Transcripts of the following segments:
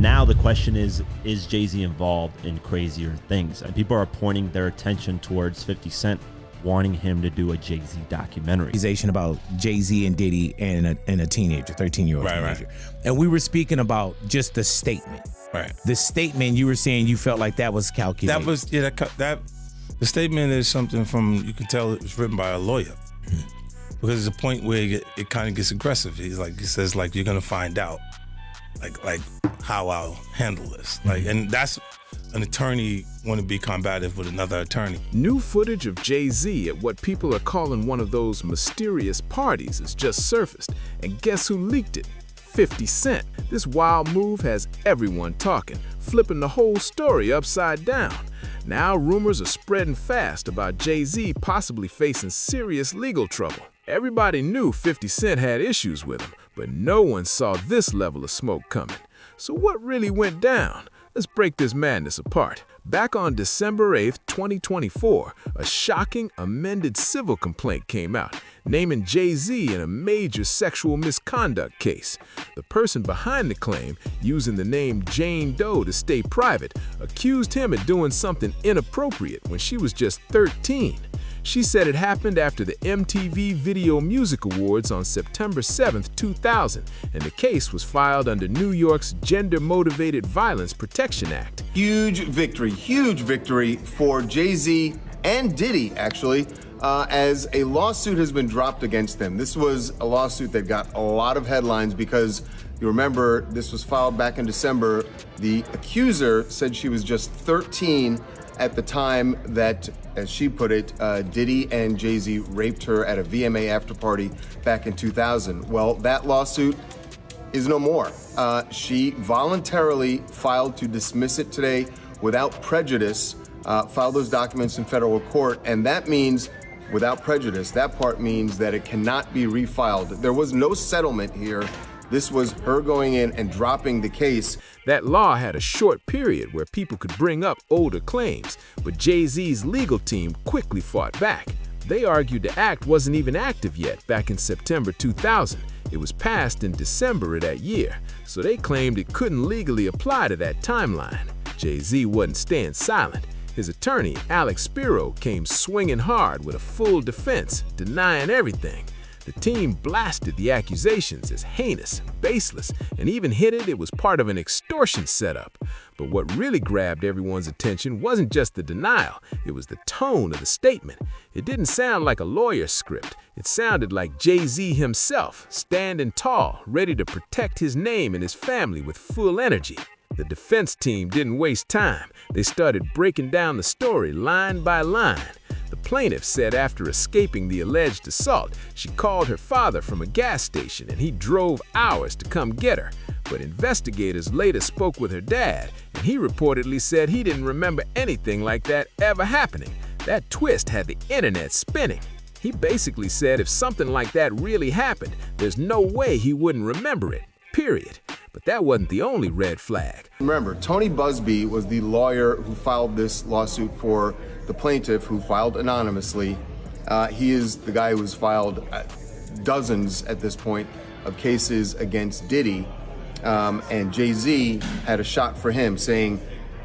now the question is JayZ involved in crazier things? And people are pointing their attention towards 50 Cent wanting him to do a JayZ documentary. Accusation about JayZ and Diddy and a teenager, 13-year-old teenager. Right. And we were speaking about just the statement. Right. The statement, you were saying you felt like that was calculated. That was, yeah, that the statement is something from, you can tell it's written by a lawyer. Because there's a point where it kind of gets aggressive. He says, like, you're gonna find out, like how I'll handle this. Like, and that's an attorney want to be combative with another attorney. New footage of JayZ at what people are calling one of those mysterious parties has just surfaced. And guess who leaked it? 50 Cent. This wild move has everyone talking, flipping the whole story upside down. Now rumors are spreading fast about JayZ possibly facing serious legal trouble. Everybody knew 50 Cent had issues with him, but no one saw this level of smoke coming. So what really went down? Let's break this madness apart. Back on December 8th, 2024, a shocking amended civil complaint came out, naming JayZ in a major sexual misconduct case. The person behind the claim, using the name Jane Doe to stay private, accused him of doing something inappropriate when she was just 13. She said it happened after the MTV Video Music Awards on September 7th, 2000, and the case was filed under New York's Gender-Motivated Violence Protection Act. Huge victory for JayZ and Diddy, actually, as a lawsuit has been dropped against them. This was a lawsuit that got a lot of headlines because you remember this was filed back in December. The accuser said she was just 13 at the time that, as she put it, Diddy and JayZ raped her at a VMA after party back in 2000. Well, that lawsuit is no more. She voluntarily filed to dismiss it today without prejudice, filed those documents in federal court, and that means without prejudice. That part means that it cannot be refiled. There was no settlement here. This was her going in and dropping the case. That law had a short period where people could bring up older claims, but JayZ's legal team quickly fought back. They argued the act wasn't even active yet back in September 2000. It was passed in December of that year, so they claimed it couldn't legally apply to that timeline. JayZ wasn't staying silent. His attorney, Alex Spiro, came swinging hard with a full defense, denying everything. The team blasted the accusations as heinous, baseless, and even hinted it was part of an extortion setup. But what really grabbed everyone's attention wasn't just the denial, it was the tone of the statement. It didn't sound like a lawyer's script. It sounded like JayZ himself, standing tall, ready to protect his name and his family with full energy. The defense team didn't waste time. They started breaking down the story line by line. The plaintiff said after escaping the alleged assault, she called her father from a gas station and he drove hours to come get her. But investigators later spoke with her dad, and he reportedly said he didn't remember anything like that ever happening. That twist had the internet spinning. He basically said if something like that really happened, there's no way he wouldn't remember it, period. But that wasn't the only red flag. Remember, Tony Busby was the lawyer who filed this lawsuit for the plaintiff, who filed anonymously. He is the guy who's filed dozens at this point of cases against Diddy. And JayZ had a shot for him, saying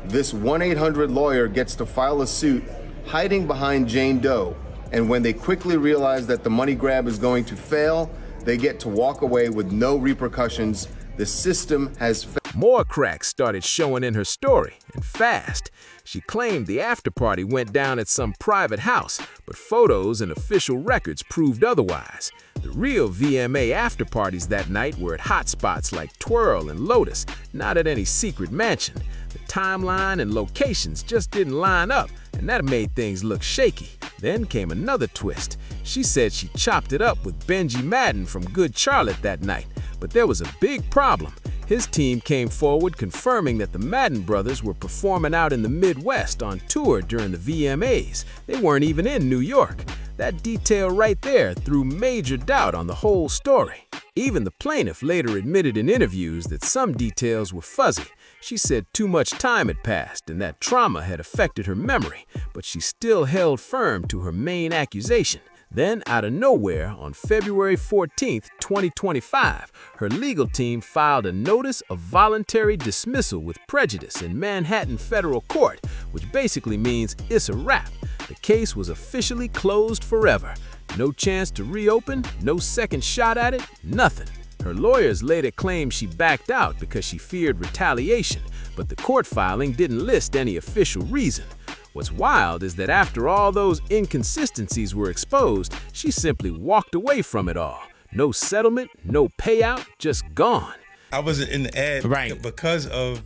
this 1-800 lawyer gets to file a suit hiding behind Jane Doe. And when they quickly realize that the money grab is going to fail, they get to walk away with no repercussions. The system has failed. More cracks started showing in her story, and fast. She claimed the after-party went down at some private house, but photos and official records proved otherwise. The real VMA after-parties that night were at hotspots like Twirl and Lotus, not at any secret mansion. The timeline and locations just didn't line up, and that made things look shaky. Then came another twist. She said she chopped it up with Benji Madden from Good Charlotte that night, but there was a big problem. His team came forward confirming that the Madden brothers were performing out in the Midwest on tour during the VMAs. They weren't even in New York. That detail right there threw major doubt on the whole story. Even the plaintiff later admitted in interviews that some details were fuzzy. She said too much time had passed and that trauma had affected her memory, but she still held firm to her main accusation. Then, out of nowhere, on February 14, 2025, her legal team filed a notice of voluntary dismissal with prejudice in Manhattan Federal Court, which basically means it's a wrap. The case was officially closed forever. No chance to reopen, no second shot at it, nothing. Her lawyers later claimed she backed out because she feared retaliation, but the court filing didn't list any official reason. What's wild is that after all those inconsistencies were exposed, she simply walked away from it all. No settlement, no payout, just gone. I wasn't in the ad because of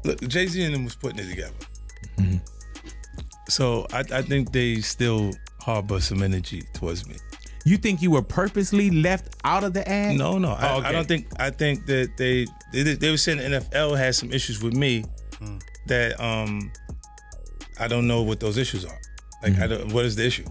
look, JayZ and them was putting it together. Mm-hmm. So I think they still harbor some energy towards me. You think you were purposely left out of the ad? No. Okay. I don't think. I think that they were saying the NFL had some issues with me that I don't know what those issues are. Like, what is the issue?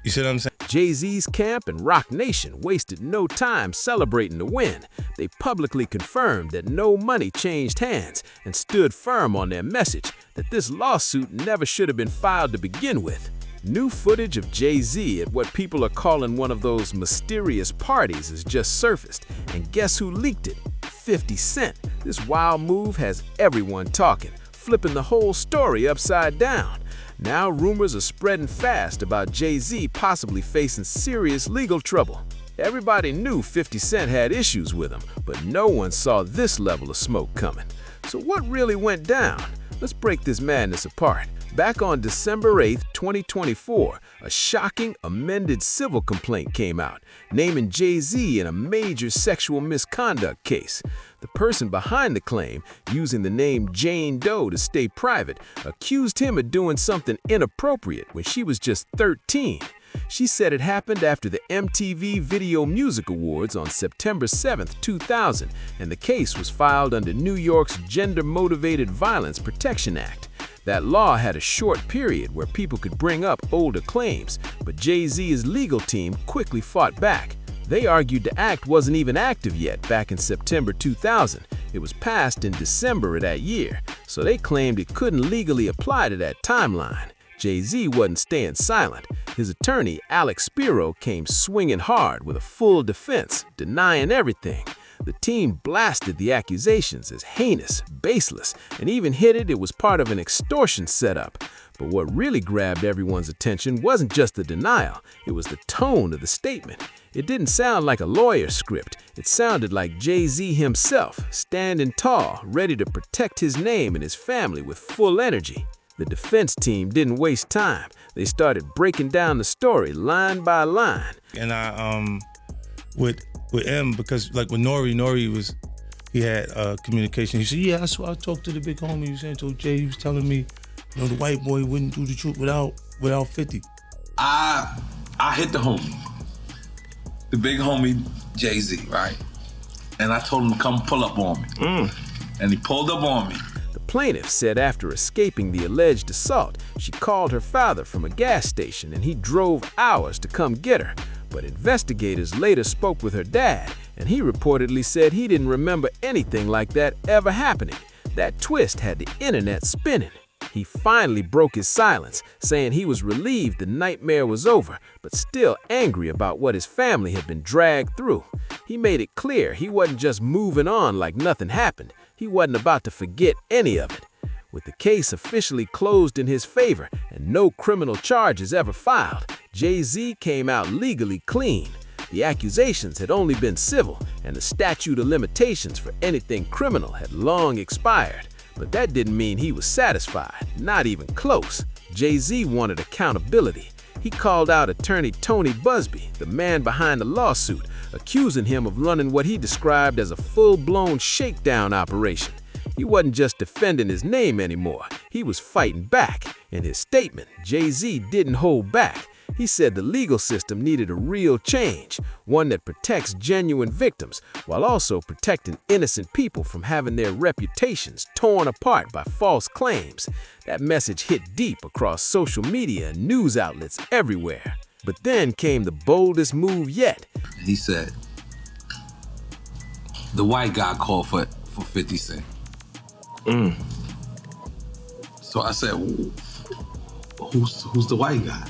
You see what I'm saying? JayZ's camp and Rock Nation wasted no time celebrating the win. They publicly confirmed that no money changed hands and stood firm on their message that this lawsuit never should have been filed to begin with. New footage of JayZ at what people are calling one of those mysterious parties has just surfaced, and guess who leaked it? 50 Cent. This wild move has everyone talking, flipping the whole story upside down. Now rumors are spreading fast about JayZ possibly facing serious legal trouble. Everybody knew 50 Cent had issues with him, but no one saw this level of smoke coming. So what really went down? Let's break this madness apart. Back on December 8, 2024, a shocking amended civil complaint came out, naming JayZ in a major sexual misconduct case. The person behind the claim, using the name Jane Doe to stay private, accused him of doing something inappropriate when she was just 13. She said it happened after the MTV Video Music Awards on September 7, 2000, and the case was filed under New York's Gender-Motivated Violence Protection Act. That law had a short period where people could bring up older claims, but JayZ's legal team quickly fought back. They argued the act wasn't even active yet back in September 2000. It was passed in December of that year, so they claimed it couldn't legally apply to that timeline. JayZ wasn't staying silent. His attorney, Alex Spiro, came swinging hard with a full defense, denying everything. The team blasted the accusations as heinous, baseless, and even hinted it was part of an extortion setup. But what really grabbed everyone's attention wasn't just the denial, it was the tone of the statement. It didn't sound like a lawyer's script. It sounded like JayZ himself, standing tall, ready to protect his name and his family with full energy. The defense team didn't waste time. They started breaking down the story line by line. And I, with M, because like with Nori he had communication. He said, yeah, that's why I talked to the big homie. He was saying, told Jay, he was telling me, you know, the white boy wouldn't do the truth without 50. I hit the homie, the big homie JayZ, right? And I told him to come pull up on me. And he pulled up on me. The plaintiff said after escaping the alleged assault, she called her father from a gas station and he drove hours to come get her. But investigators later spoke with her dad, and he reportedly said he didn't remember anything like that ever happening. That twist had the internet spinning. He finally broke his silence, saying he was relieved the nightmare was over, but still angry about what his family had been dragged through. He made it clear he wasn't just moving on like nothing happened. He wasn't about to forget any of it. With the case officially closed in his favor and no criminal charges ever filed, JayZ came out legally clean. The accusations had only been civil, and the statute of limitations for anything criminal had long expired. But that didn't mean he was satisfied, not even close. JayZ wanted accountability. He called out attorney Tony Busby, the man behind the lawsuit, accusing him of running what he described as a full-blown shakedown operation. He wasn't just defending his name anymore, he was fighting back. In his statement, JayZ didn't hold back. He said the legal system needed a real change, one that protects genuine victims while also protecting innocent people from having their reputations torn apart by false claims. That message hit deep across social media and news outlets everywhere. But then came the boldest move yet. He said, the white guy called for 50 Cent. So I said, who's the white guy?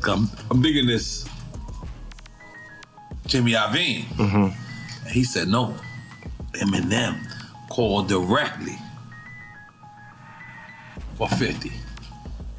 I'm digging this Jimmy Iovine. And he said, no, Eminem called directly for 50.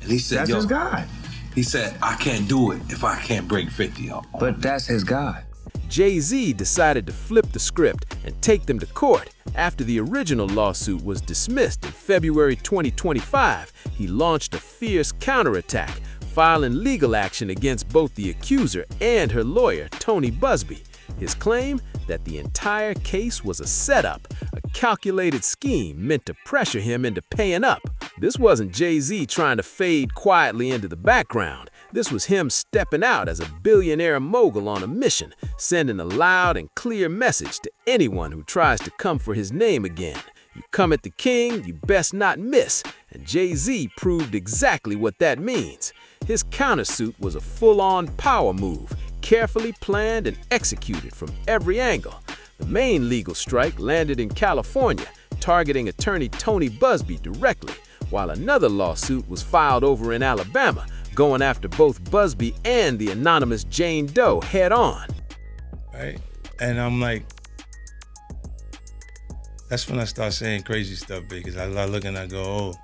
And he said, that's his guy. He said, I can't do it if I can't bring 50 up. But that's his guy. JayZ decided to flip the script and take them to court. After the original lawsuit was dismissed in February 2025, he launched a fierce counterattack, filing legal action against both the accuser and her lawyer, Tony Busby. His claim that the entire case was a setup, a calculated scheme meant to pressure him into paying up. This wasn't JayZ trying to fade quietly into the background. This was him stepping out as a billionaire mogul on a mission, sending a loud and clear message to anyone who tries to come for his name again. You come at the king, you best not miss, and JayZ proved exactly what that means. His countersuit was a full-on power move, carefully planned and executed from every angle. The main legal strike landed in California, targeting attorney Tony Busby directly, while another lawsuit was filed over in Alabama, going after both Busby and the anonymous Jane Doe head-on. Right? And I'm like, that's when I start saying crazy stuff, because I look and I go, oh,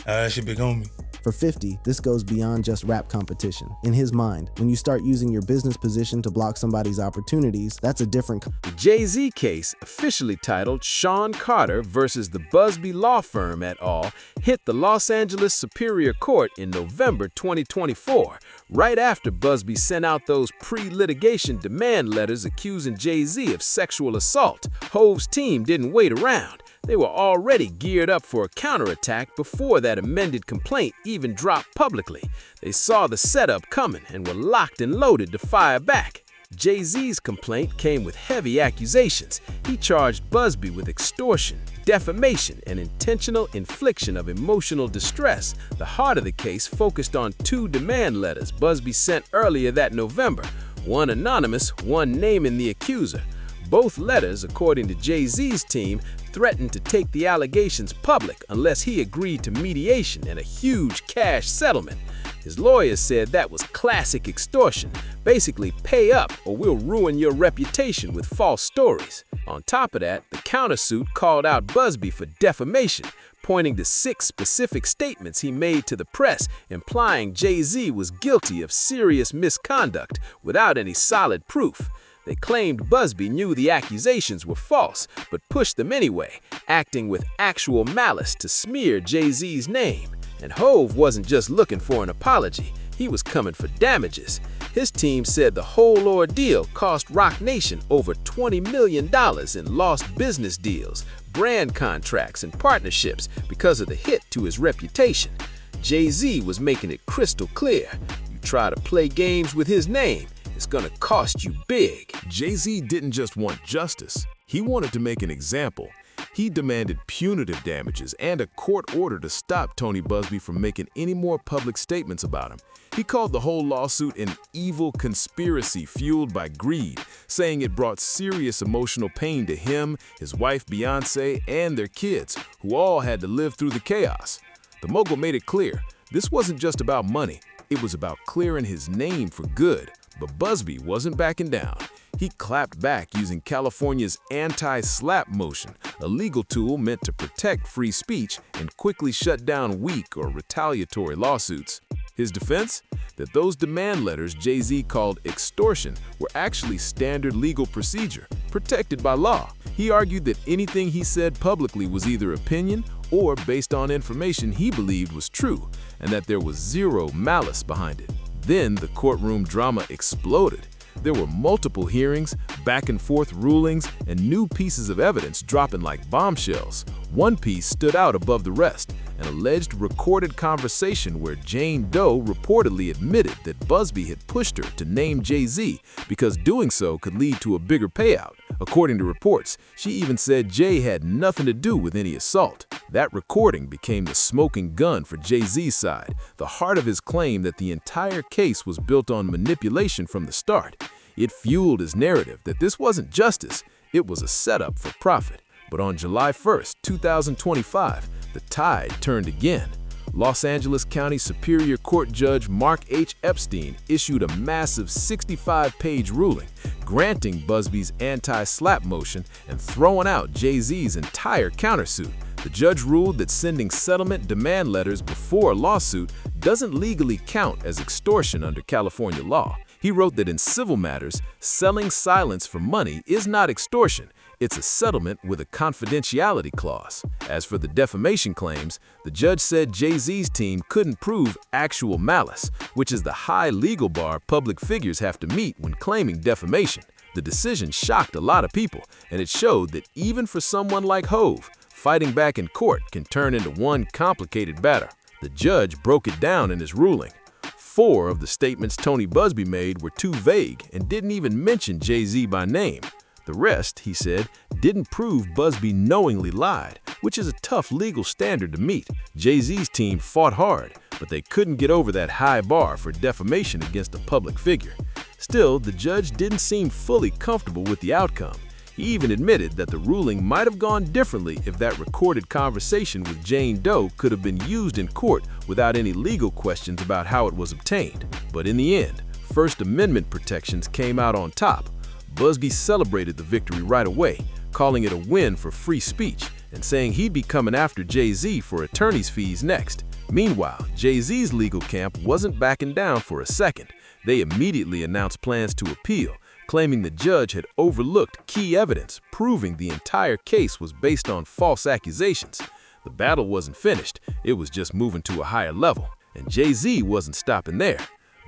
that should be on me. For 50, this goes beyond just rap competition. In his mind, when you start using your business position to block somebody's opportunities, that's a different... The JayZ case, officially titled Sean Carter versus the Busby Law Firm et al., hit the Los Angeles Superior Court in November 2024, right after Busby sent out those pre-litigation demand letters accusing JayZ of sexual assault. Hov's team didn't wait around. They were already geared up for a counterattack before that amended complaint even dropped publicly. They saw the setup coming and were locked and loaded to fire back. JayZ's complaint came with heavy accusations. He charged Busby with extortion, defamation, and intentional infliction of emotional distress. The heart of the case focused on two demand letters Busby sent earlier that November, one anonymous, one naming the accuser. Both letters, according to JayZ's team, threatened to take the allegations public unless he agreed to mediation and a huge cash settlement. His lawyers said that was classic extortion. Basically, pay up or we'll ruin your reputation with false stories. On top of that, the countersuit called out Busby for defamation, pointing to 6 specific statements he made to the press, implying JayZ was guilty of serious misconduct without any solid proof. They claimed Busby knew the accusations were false, but pushed them anyway, acting with actual malice to smear JayZ's name. And Hov wasn't just looking for an apology, he was coming for damages. His team said the whole ordeal cost Roc Nation over $20 million in lost business deals, brand contracts, and partnerships because of the hit to his reputation. JayZ was making it crystal clear. You try to play games with his name, it's gonna cost you big. JayZ didn't just want justice, he wanted to make an example. He demanded punitive damages and a court order to stop Tony Busby from making any more public statements about him. He called the whole lawsuit an evil conspiracy fueled by greed, saying it brought serious emotional pain to him, his wife Beyonce, and their kids, who all had to live through the chaos. The mogul made it clear, this wasn't just about money, it was about clearing his name for good. But Busby wasn't backing down. He clapped back using California's anti-slap motion, a legal tool meant to protect free speech and quickly shut down weak or retaliatory lawsuits. His defense? That those demand letters JayZ called extortion were actually standard legal procedure, protected by law. He argued that anything he said publicly was either opinion or based on information he believed was true, and that there was zero malice behind it. Then the courtroom drama exploded. There were multiple hearings, back-and-forth rulings, and new pieces of evidence dropping like bombshells. One piece stood out above the rest, an alleged recorded conversation where Jane Doe reportedly admitted that Busby had pushed her to name JayZ because doing so could lead to a bigger payout. According to reports, she even said Jay had nothing to do with any assault. That recording became the smoking gun for JayZ's side, the heart of his claim that the entire case was built on manipulation from the start. It fueled his narrative that this wasn't justice, it was a setup for profit. But on July 1st, 2025, the tide turned again. Los Angeles County Superior Court Judge Mark H. Epstein issued a massive 65-page ruling granting Busby's anti-slap motion and throwing out JayZ's entire countersuit. The judge ruled that sending settlement demand letters before a lawsuit doesn't legally count as extortion under California law. He wrote that in civil matters, selling silence for money is not extortion. It's a settlement with a confidentiality clause. As for the defamation claims, the judge said JayZ's team couldn't prove actual malice, which is the high legal bar public figures have to meet when claiming defamation. The decision shocked a lot of people, and it showed that even for someone like Hove, fighting back in court can turn into one complicated battle. The judge broke it down in his ruling. 4 of the statements Tony Busby made were too vague and didn't even mention JayZ by name. The rest, he said, didn't prove Busby knowingly lied, which is a tough legal standard to meet. JayZ's team fought hard, but they couldn't get over that high bar for defamation against a public figure. Still, the judge didn't seem fully comfortable with the outcome. He even admitted that the ruling might have gone differently if that recorded conversation with Jane Doe could have been used in court without any legal questions about how it was obtained. But in the end, First Amendment protections came out on top. Busby celebrated the victory right away, calling it a win for free speech and saying he'd be coming after JayZ for attorney's fees next. Meanwhile, JayZ's legal camp wasn't backing down for a second. They immediately announced plans to appeal, claiming the judge had overlooked key evidence, proving the entire case was based on false accusations. The battle wasn't finished, it was just moving to a higher level. And JayZ wasn't stopping there.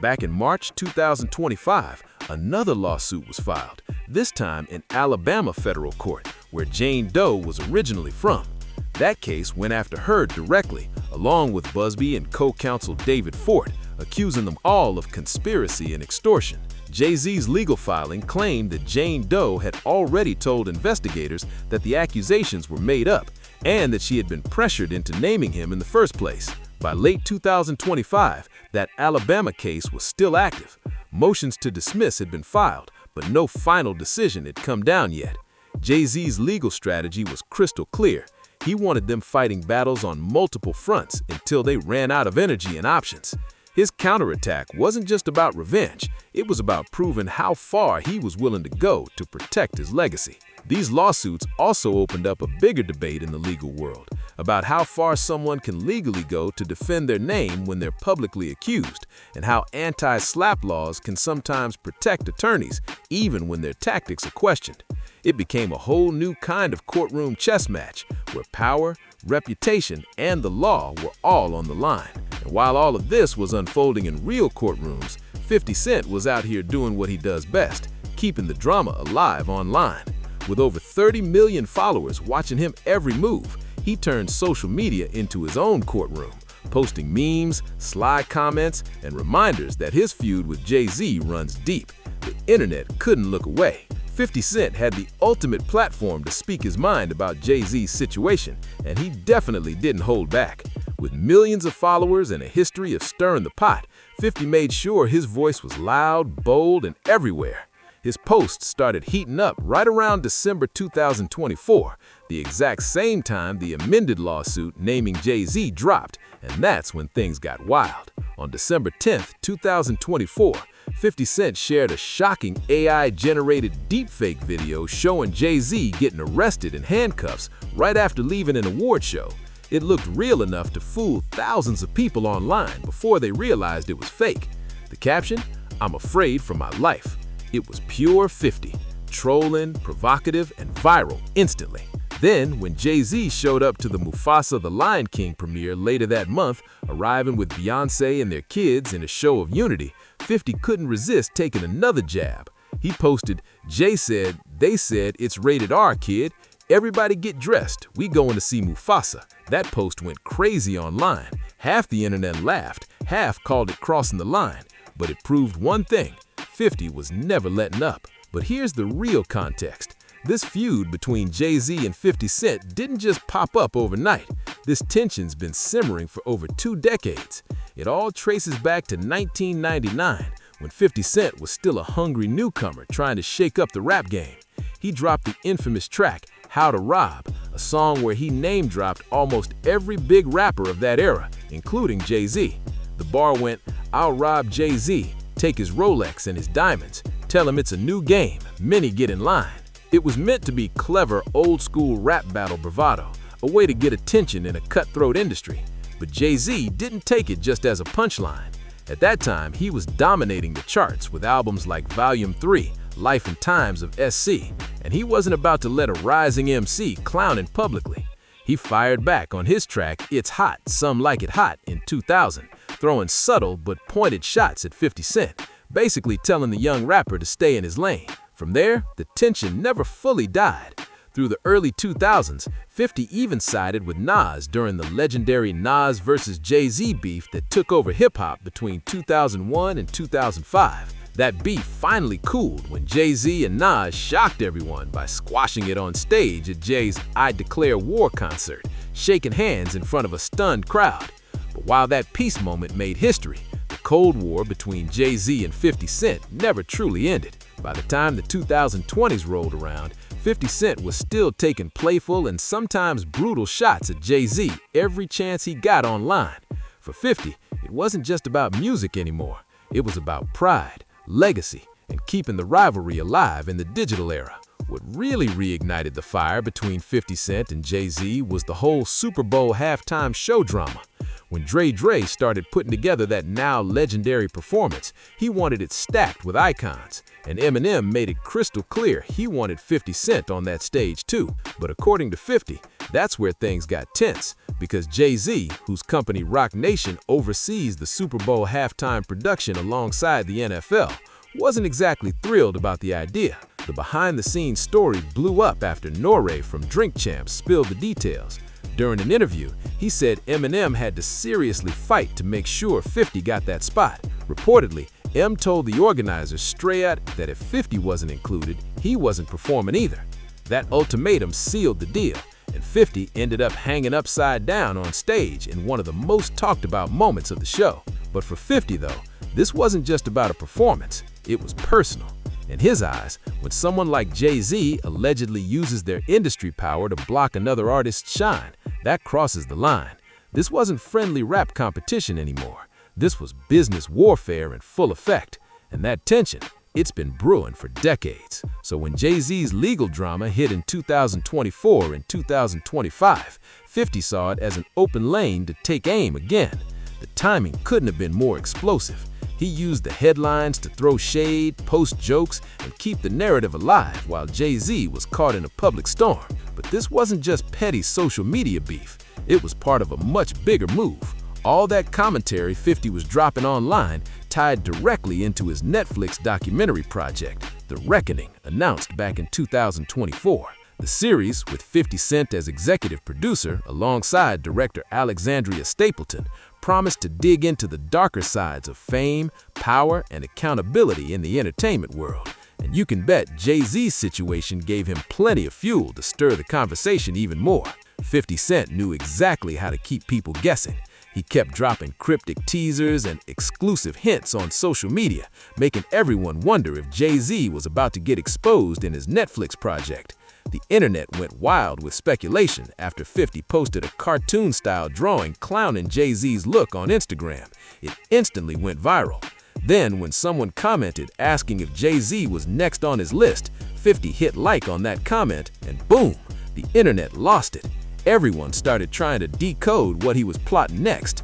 Back in March 2025, another lawsuit was filed, this time in Alabama federal court, where Jane Doe was originally from. That case went after her directly, along with Busby and co-counsel David Fort, accusing them all of conspiracy and extortion. JayZ's legal filing claimed that Jane Doe had already told investigators that the accusations were made up and that she had been pressured into naming him in the first place. By late 2025, that Alabama case was still active. Motions to dismiss had been filed, but no final decision had come down yet. JayZ's legal strategy was crystal clear. He wanted them fighting battles on multiple fronts until they ran out of energy and options. His counterattack wasn't just about revenge, it was about proving how far he was willing to go to protect his legacy. These lawsuits also opened up a bigger debate in the legal world about how far someone can legally go to defend their name when they're publicly accused, and how anti-slap laws can sometimes protect attorneys even when their tactics are questioned. It became a whole new kind of courtroom chess match where power, reputation, and the law were all on the line. And while all of this was unfolding in real courtrooms, 50 Cent was out here doing what he does best, keeping the drama alive online. With over 30 million followers watching him every move, he turned social media into his own courtroom, posting memes, sly comments, and reminders that his feud with JayZ runs deep. The internet couldn't look away. 50 Cent had the ultimate platform to speak his mind about JayZ's situation, and he definitely didn't hold back. With millions of followers and a history of stirring the pot, 50 made sure his voice was loud, bold, and everywhere. His posts started heating up right around December 2024, the exact same time the amended lawsuit naming JayZ dropped, and that's when things got wild. On December 10th, 2024, 50 Cent shared a shocking AI-generated deepfake video showing JayZ getting arrested in handcuffs right after leaving an award show. It looked real enough to fool thousands of people online before they realized it was fake. The caption, "I'm afraid for my life." It was pure 50, trolling, provocative, and viral instantly. Then, when JayZ showed up to the Mufasa the Lion King premiere later that month, arriving with Beyonce and their kids in a show of unity, 50 couldn't resist taking another jab. He posted, "Jay said, they said it's rated R, kid. Everybody get dressed, we going to see Mufasa." That post went crazy online. Half the internet laughed, half called it crossing the line. But it proved one thing, 50 was never letting up. But here's the real context. This feud between JayZ and 50 Cent didn't just pop up overnight. This tension's been simmering for over 2 decades. It all traces back to 1999, when 50 Cent was still a hungry newcomer trying to shake up the rap game. He dropped the infamous track, "How to Rob," a song where he name-dropped almost every big rapper of that era, including JayZ. The bar went, "I'll rob JayZ, take his Rolex and his diamonds, tell him it's a new game, many get in line." It was meant to be clever, old-school rap battle bravado, a way to get attention in a cutthroat industry. But JayZ didn't take it just as a punchline. At that time, he was dominating the charts with albums like Volume 3, Life and Times of SC, and he wasn't about to let a rising MC clown him publicly. He fired back on his track, It's Hot, Some Like It Hot, in 2000, throwing subtle but pointed shots at 50 Cent, basically telling the young rapper to stay in his lane. From there, the tension never fully died. Through the early 2000s, 50 even sided with Nas during the legendary Nas vs. JayZ beef that took over hip-hop between 2001 and 2005. That beef finally cooled when JayZ and Nas shocked everyone by squashing it on stage at Jay's I Declare War concert, shaking hands in front of a stunned crowd. But while that peace moment made history, the Cold War between JayZ and 50 Cent never truly ended. By the time the 2020s rolled around, 50 Cent was still taking playful and sometimes brutal shots at JayZ every chance he got online. For 50, it wasn't just about music anymore. It was about pride, legacy, and keeping the rivalry alive in the digital era. What really reignited the fire between 50 Cent and JayZ was the whole Super Bowl halftime show drama. When Dre started putting together that now legendary performance, he wanted it stacked with icons, and Eminem made it crystal clear he wanted 50 Cent on that stage too. But according to 50, that's where things got tense, because JayZ, whose company Roc Nation oversees the Super Bowl halftime production alongside the NFL, wasn't exactly thrilled about the idea. The behind-the-scenes story blew up after Noré from Drink Champs spilled the details. During an interview, he said Eminem had to seriously fight to make sure 50 got that spot. Reportedly, M told the organizers straight out that if 50 wasn't included, he wasn't performing either. That ultimatum sealed the deal, and 50 ended up hanging upside down on stage in one of the most talked about moments of the show. But for 50 though, this wasn't just about a performance, it was personal. In his eyes, when someone like JayZ allegedly uses their industry power to block another artist's shine, that crosses the line. This wasn't friendly rap competition anymore. This was business warfare in full effect. And that tension, it's been brewing for decades. So when JayZ's legal drama hit in 2024 and 2025, 50 saw it as an open lane to take aim again. The timing couldn't have been more explosive. He used the headlines to throw shade, post jokes, and keep the narrative alive while JayZ was caught in a public storm. But this wasn't just petty social media beef. It was part of a much bigger move. All that commentary 50 was dropping online tied directly into his Netflix documentary project, The Reckoning, announced back in 2024. The series, with 50 Cent as executive producer alongside director Alexandria Stapleton, promised to dig into the darker sides of fame, power, and accountability in the entertainment world. And you can bet JayZ's situation gave him plenty of fuel to stir the conversation even more. 50 Cent knew exactly how to keep people guessing. He kept dropping cryptic teasers and exclusive hints on social media, making everyone wonder if JayZ was about to get exposed in his Netflix project. The internet went wild with speculation after 50 posted a cartoon-style drawing clowning JayZ's look on Instagram. It instantly went viral. Then, when someone commented asking if JayZ was next on his list, 50 hit like on that comment, and boom, the internet lost it. Everyone started trying to decode what he was plotting next.